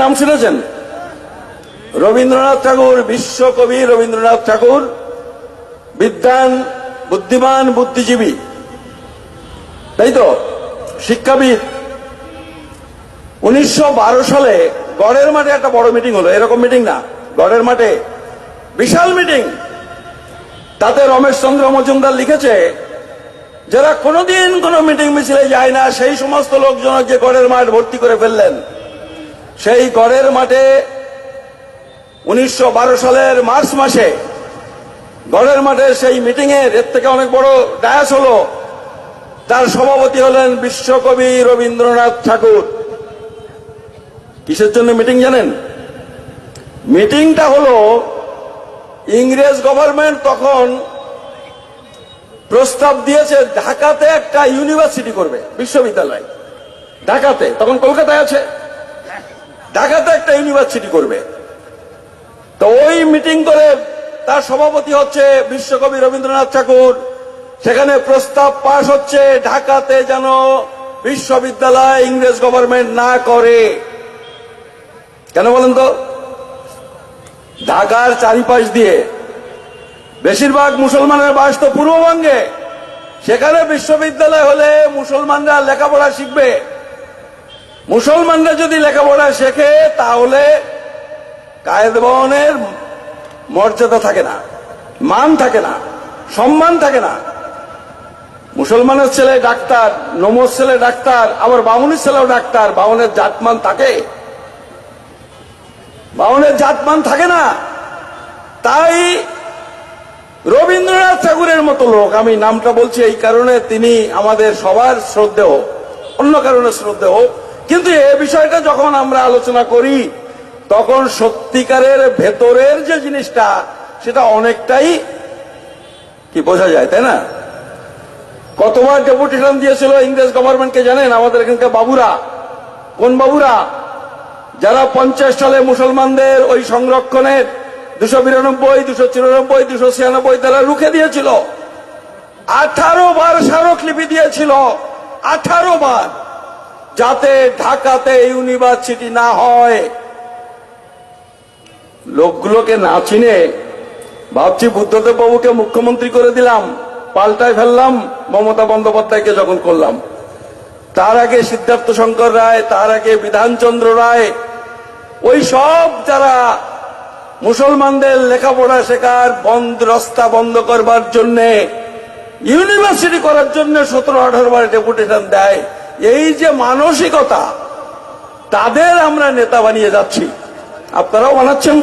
নাম শুনেছেন? রবীন্দ্রনাথ ঠাকুর, বিশ্বকবি রবীন্দ্রনাথ ঠাকুর বিদ্বান, বুদ্ধিমান, বুদ্ধিজীবী, তাই তো, শিক্ষাবিদ। 1912 সালে গড়ের মাঠে একটা বড় মিটিং হলো, এরকম মিটিং না, গড়ের মাঠে বিশাল মিটিং। তাতে রমেশ চন্দ্র মজুমদার লিখেছে, যারা কোনোদিন কোনো মিটিং মিছিলে যায় না সেই সমস্ত লোকজন যে গড়ের মাঠ ভর্তি করে ফেললেন। সেই গড়ের মাঠে 1912 সালের মার্চ মাসে গড়ের মাঠে সেই মিটিং এর থেকে অনেক বড় ডায়াস হলো, তার সভাপতি হলেন বিশ্বকবি রবীন্দ্রনাথ ঠাকুর। কিসের জন্য মিটিং জানেন? মিটিংটা হলো, ইংরেজ গভর্নমেন্ট তখন প্রস্তাব দিয়েছে ঢাকাতে একটা ইউনিভার্সিটি করবে, বিশ্ববিদ্যালয়। ঢাকাতে, তখন কলকাতায় আছে, ঢাকাতে একটা ইউনিভার্সিটি করবে। তো ওই মিটিং করে তার সভাপতি হচ্ছে বিশ্বকবি রবীন্দ্রনাথ ঠাকুর। সেখানে প্রস্তাব পাশ হচ্ছে ঢাকাতে যেন বিশ্ববিদ্যালয় ইংরেজ গভর্নমেন্ট না করে। কেন বলেন তো? ঢাকার চারিপাশ দিয়ে বেশিরভাগ মুসলমানের বাস তো পূর্ববঙ্গে, সেখানে বিশ্ববিদ্যালয় হলে মুসলমানরা লেখাপড়া শিখবে। মুসলমানরা যদি লেখাপড়া শেখে তাহলে কায়েদবানের মর্যাদা থাকে না, মান থাকে না, সম্মান থাকে না। মুসলমানের ছেলে ডাক্তার, নমজ ছেলে ডাক্তার, আবার বামুনের ছেলেও ডাক্তার, বামুনের জাতমান থাকে? বামুনের জাতমান থাকে না। তাই রবীন্দ্রনাথ ঠাকুরের মতো লোক, আমি নামটা বলছি এই কারণে তিনি আমাদের সবার শ্রদ্ধেয়, অন্য কারণে শ্রদ্ধেয়, কিন্তু এই বিষয়টা যখন আমরা আলোচনা করি তখন সত্যিকারের ভেতরের যে জিনিসটা সেটা অনেকটাই কি বোঝা যায়, তাই না? কতবার ডেপুটেশন দিয়েছিল ইংরেজ গভর্নমেন্টকে জানেন? আমাদের এখানকার বাবুরা। কোন বাবুরা? যারা 50 সালে মুসলমানদের ওই সংরক্ষণের 292, 294, 296 তারা রুখে দিয়েছিল। 18 বার স্মারকলিপি দিয়েছিল, 18 বার, যাতে ঢাকাতে ইউনিভার্সিটি না হয়। লোকগুলোকে না চিনে ভাবছি বুদ্ধদেব বাবুকে মুখ্যমন্ত্রী করে দিলাম, পাল্টায় ফেললাম মমতা বন্দ্যোপাধ্যায়কে যখন করলাম। তার আগে সিদ্ধার্থ শঙ্কর রায়, তার আগে বিধানচন্দ্র রায়, ওই সব যারা মুসলমানদের লেখাপড়া শেখার রাস্তা বন্ধ করবার জন্য, ইউনিভার্সিটি করার জন্য 17-18 বার ডেপুটেশন দেয়। এই যে মানসিকতা, তাদের আমরা নেতা বানিয়ে যাচ্ছি, আপনারাও বানাচ্ছেন।